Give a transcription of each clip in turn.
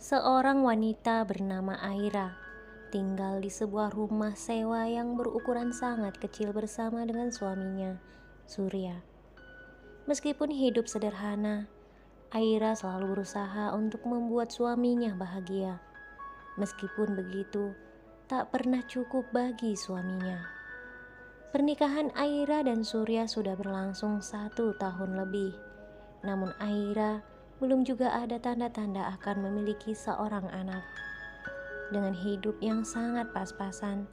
Seorang wanita bernama Aira tinggal di sebuah rumah sewa yang berukuran sangat kecil bersama dengan suaminya, Surya. Meskipun hidup sederhana, Aira selalu berusaha untuk membuat suaminya bahagia. Meskipun begitu, tak pernah cukup bagi suaminya. Pernikahan Aira dan Surya sudah berlangsung 1 tahun lebih. Namun Aira belum juga ada tanda-tanda akan memiliki seorang anak. Dengan hidup yang sangat pas-pasan,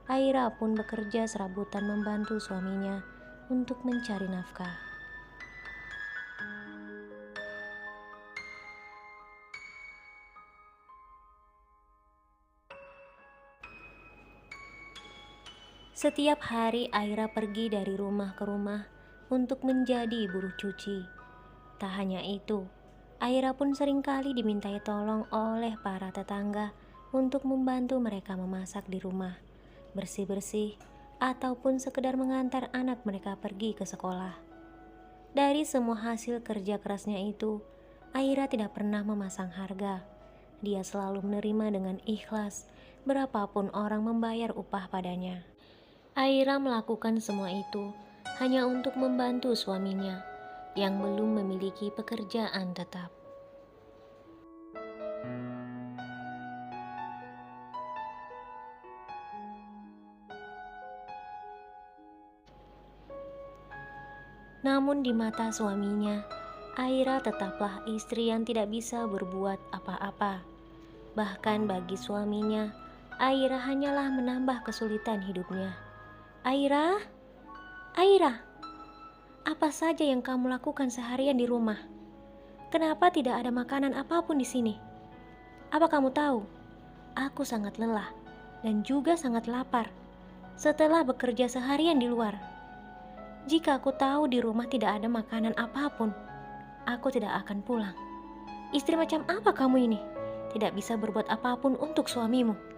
Aira pun bekerja serabutan membantu suaminya untuk mencari nafkah. Setiap hari Aira pergi dari rumah ke rumah untuk menjadi buruh cuci. Tak hanya itu, Aira pun seringkali dimintai tolong oleh para tetangga untuk membantu mereka memasak di rumah, bersih-bersih, ataupun sekedar mengantar anak mereka pergi ke sekolah. Dari semua hasil kerja kerasnya itu, Aira tidak pernah memasang harga. Dia selalu menerima dengan ikhlas berapapun orang membayar upah padanya. Aira melakukan semua itu hanya untuk membantu suaminya yang belum memiliki pekerjaan tetap. Namun di mata suaminya, Aira tetaplah istri yang tidak bisa berbuat apa-apa. Bahkan bagi suaminya, Aira hanyalah menambah kesulitan hidupnya. Aira, Aira, apa saja yang kamu lakukan seharian di rumah? Kenapa tidak ada makanan apapun di sini? Apa kamu tahu? Aku sangat lelah dan juga sangat lapar setelah bekerja seharian di luar. Jika aku tahu di rumah tidak ada makanan apapun, aku tidak akan pulang. Istri macam apa kamu ini? Tidak bisa berbuat apapun untuk suamimu.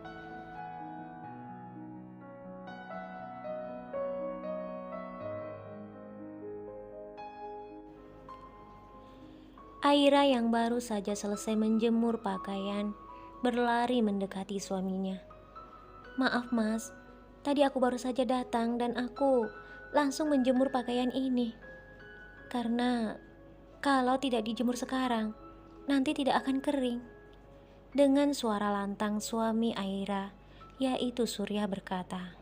Aira yang baru saja selesai menjemur pakaian berlari mendekati suaminya. Maaf mas, tadi aku baru saja datang dan aku langsung menjemur pakaian ini. Karena kalau tidak dijemur sekarang, nanti tidak akan kering. Dengan suara lantang suami Aira, yaitu Surya berkata,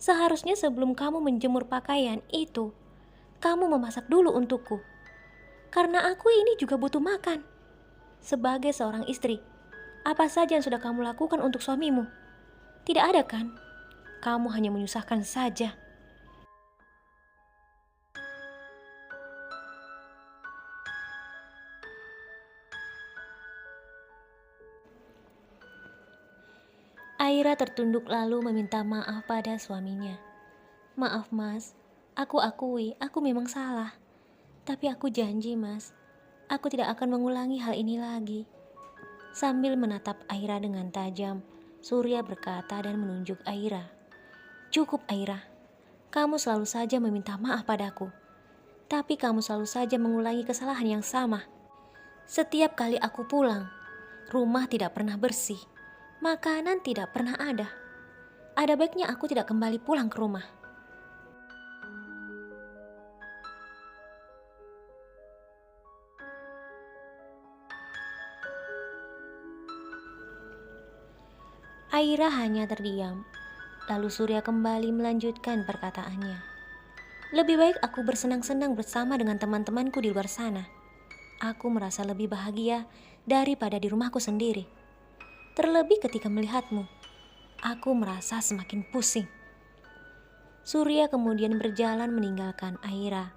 seharusnya sebelum kamu menjemur pakaian itu, kamu memasak dulu untukku. Karena aku ini juga butuh makan. Sebagai seorang istri, apa saja yang sudah kamu lakukan untuk suamimu? Tidak ada kan? Kamu hanya menyusahkan saja. Aira tertunduk lalu meminta maaf pada suaminya. Maaf mas, aku akui aku memang salah. Tapi aku janji mas, aku tidak akan mengulangi hal ini lagi. Sambil menatap Aira dengan tajam, Surya berkata dan menunjuk Aira. Cukup Aira, kamu selalu saja meminta maaf padaku. Tapi kamu selalu saja mengulangi kesalahan yang sama. Setiap kali aku pulang, rumah tidak pernah bersih, makanan tidak pernah ada. Ada baiknya aku tidak kembali pulang ke rumah. Aira hanya terdiam. Lalu Surya kembali melanjutkan perkataannya. Lebih baik aku bersenang-senang bersama dengan teman-temanku di luar sana. Aku merasa lebih bahagia daripada di rumahku sendiri. Terlebih ketika melihatmu, aku merasa semakin pusing. Surya kemudian berjalan meninggalkan Aira.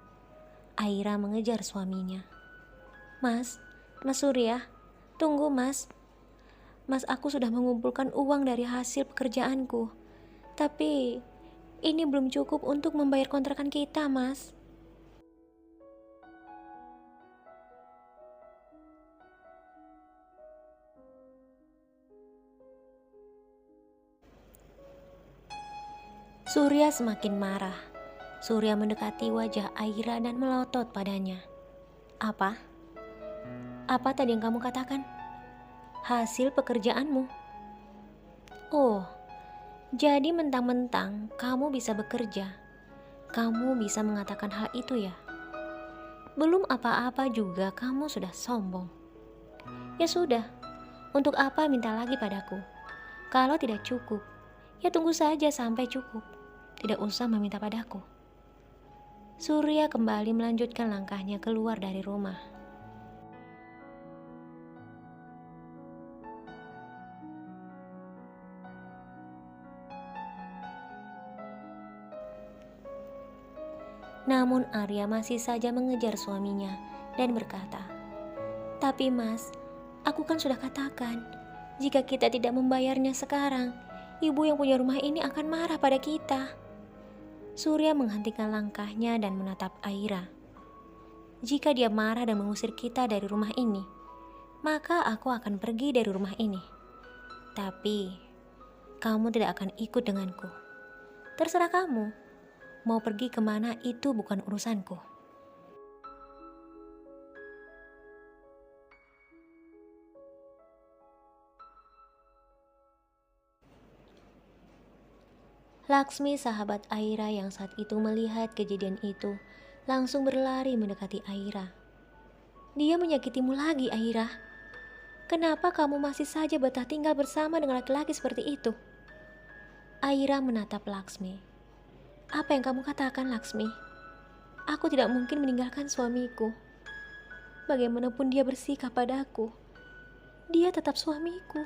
Aira mengejar suaminya. Mas Surya, tunggu mas. Mas, aku sudah mengumpulkan uang dari hasil pekerjaanku. Tapi ini belum cukup untuk membayar kontrakan kita, mas. Surya semakin marah. Surya mendekati wajah Aira dan melotot padanya. Apa? Apa tadi yang kamu katakan? hasil pekerjaanmu. Oh, jadi mentang-mentang kamu bisa bekerja, kamu bisa mengatakan hal itu ya? Belum apa-apa juga kamu sudah sombong. Ya sudah, untuk apa minta lagi padaku? Kalau tidak cukup, ya tunggu saja sampai cukup. Tidak usah meminta padaku. Surya kembali melanjutkan langkahnya keluar dari rumah. Namun Arya masih saja mengejar suaminya dan berkata, "Tapi Mas, aku kan sudah katakan, jika kita tidak membayarnya sekarang, ibu yang punya rumah ini akan marah pada kita." Surya menghentikan langkahnya dan menatap Aira. "Jika dia marah dan mengusir kita dari rumah ini, maka aku akan pergi dari rumah ini. Tapi, kamu tidak akan ikut denganku. Terserah kamu, mau pergi kemana itu bukan urusanku." Laksmi, sahabat Aira yang saat itu melihat kejadian itu, langsung berlari mendekati Aira. "Dia menyakitimu lagi, Aira. Kenapa kamu masih saja betah tinggal bersama dengan laki-laki seperti itu?" Aira menatap Laksmi. "Apa yang kamu katakan, Laksmi? Aku tidak mungkin meninggalkan suamiku. Bagaimanapun dia bersikap padaku, dia tetap suamiku."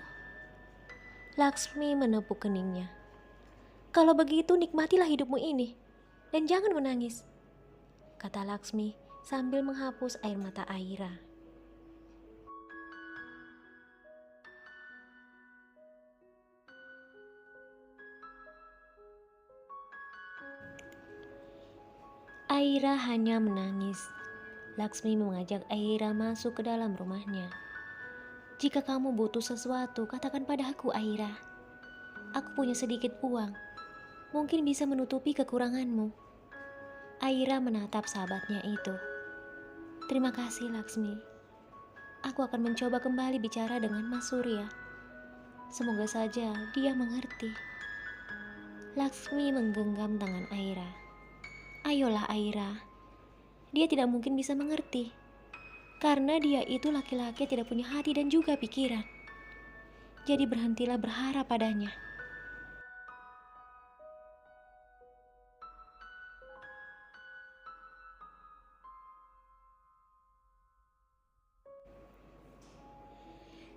Laksmi menepuk keningnya. "Kalau begitu nikmatilah hidupmu ini, dan jangan menangis," kata Laksmi sambil menghapus air mata Aira. Aira hanya menangis. Laksmi mengajak Aira masuk ke dalam rumahnya. "Jika kamu butuh sesuatu, katakan padaku, Aira. Aku punya sedikit uang, mungkin bisa menutupi kekuranganmu." Aira menatap sahabatnya itu. "Terima kasih, Laksmi. Aku akan mencoba kembali bicara dengan Mas Surya. Semoga saja dia mengerti." Laksmi menggenggam tangan Aira. "Ayolah Aira, dia tidak mungkin bisa mengerti, karena dia itu laki-laki tidak punya hati dan juga pikiran. Jadi berhentilah berharap padanya."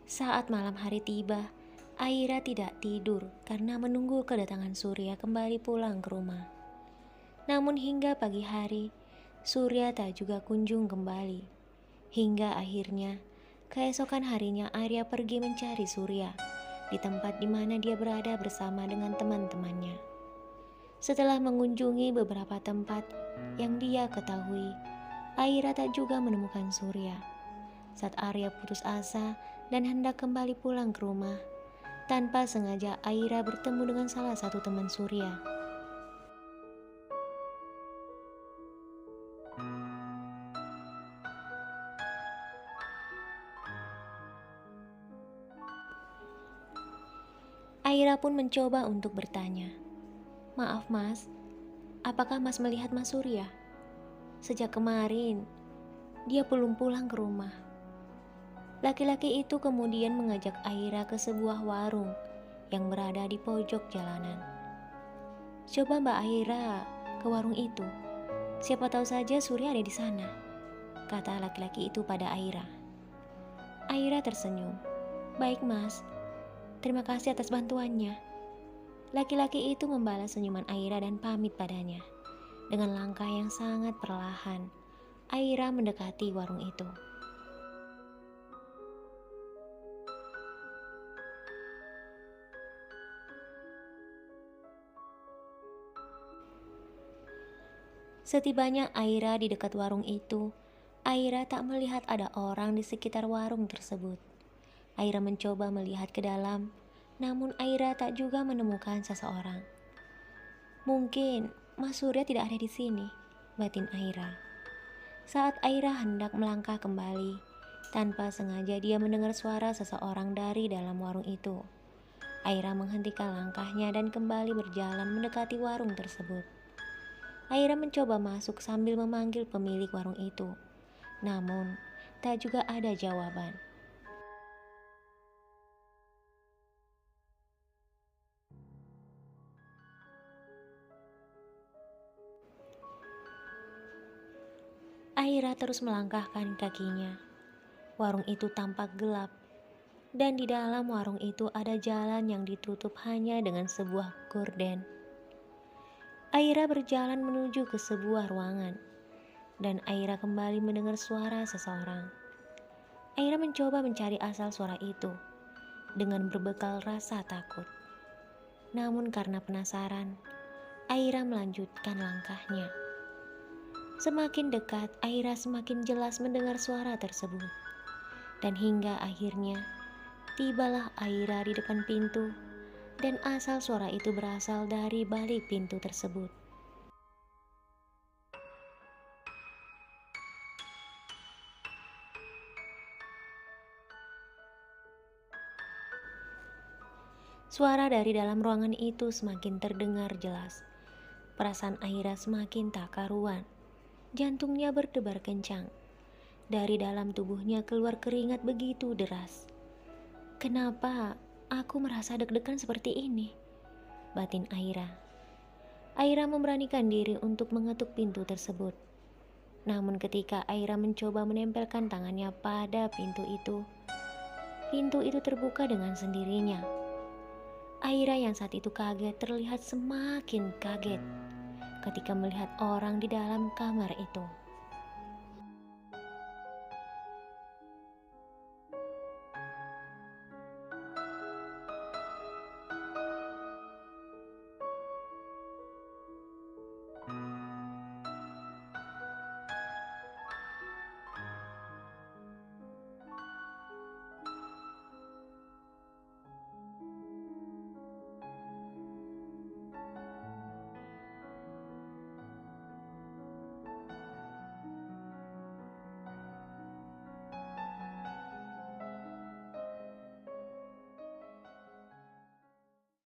Saat malam hari tiba, Aira tidak tidur karena menunggu kedatangan Surya kembali pulang ke rumah. Namun hingga pagi hari, Surya tak juga kunjung kembali. Hingga akhirnya, keesokan harinya Arya pergi mencari Surya di tempat di mana dia berada bersama dengan teman-temannya. Setelah mengunjungi beberapa tempat yang dia ketahui, Aira tak juga menemukan Surya. Saat Arya putus asa dan hendak kembali pulang ke rumah, tanpa sengaja Aira bertemu dengan salah satu teman Surya. Aira pun mencoba untuk bertanya, "Maaf Mas, apakah Mas melihat Mas Surya? Sejak kemarin, dia belum pulang ke rumah." Laki-laki itu kemudian mengajak Aira ke sebuah warung yang berada di pojok jalanan. "Coba Mbak Aira ke warung itu. Siapa tahu saja Surya ada di sana," kata laki-laki itu pada Aira. Aira tersenyum. "Baik Mas, terima kasih atas bantuannya." Laki-laki itu membalas senyuman Aira dan pamit padanya. Dengan langkah yang sangat perlahan, Aira mendekati warung itu. Setibanya Aira di dekat warung itu, Aira tak melihat ada orang di sekitar warung tersebut. Aira mencoba melihat ke dalam, namun Aira tak juga menemukan seseorang. "Mungkin Mas Surya tidak ada di sini," batin Aira. Saat Aira hendak melangkah kembali, Tanpa sengaja dia mendengar suara seseorang dari dalam warung itu. Aira menghentikan langkahnya dan kembali berjalan mendekati warung tersebut. Aira mencoba masuk sambil memanggil pemilik warung itu. Namun, tak juga ada jawaban. Aira terus melangkahkan kakinya. Warung itu tampak gelap, dan di dalam warung itu ada jalan yang ditutup hanya dengan sebuah gorden. Aira berjalan menuju ke sebuah ruangan, dan Aira kembali mendengar suara seseorang. Aira mencoba mencari asal suara itu dengan berbekal rasa takut. Namun karena penasaran, Aira melanjutkan langkahnya. Semakin dekat, Aira semakin jelas mendengar suara tersebut. Dan hingga akhirnya, tibalah Aira di depan pintu, dan asal suara itu berasal dari balik pintu tersebut. Suara dari dalam ruangan itu semakin terdengar jelas. Perasaan Aira semakin tak karuan. Jantungnya berdebar kencang. Dari dalam tubuhnya keluar keringat begitu deras. Kenapa aku merasa deg-degan seperti ini? Batin Aira. Aira memberanikan diri untuk mengetuk pintu tersebut. Namun ketika Aira mencoba menempelkan tangannya pada pintu itu terbuka dengan sendirinya. Aira yang saat itu kaget terlihat semakin kaget ketika melihat orang di dalam kamar itu.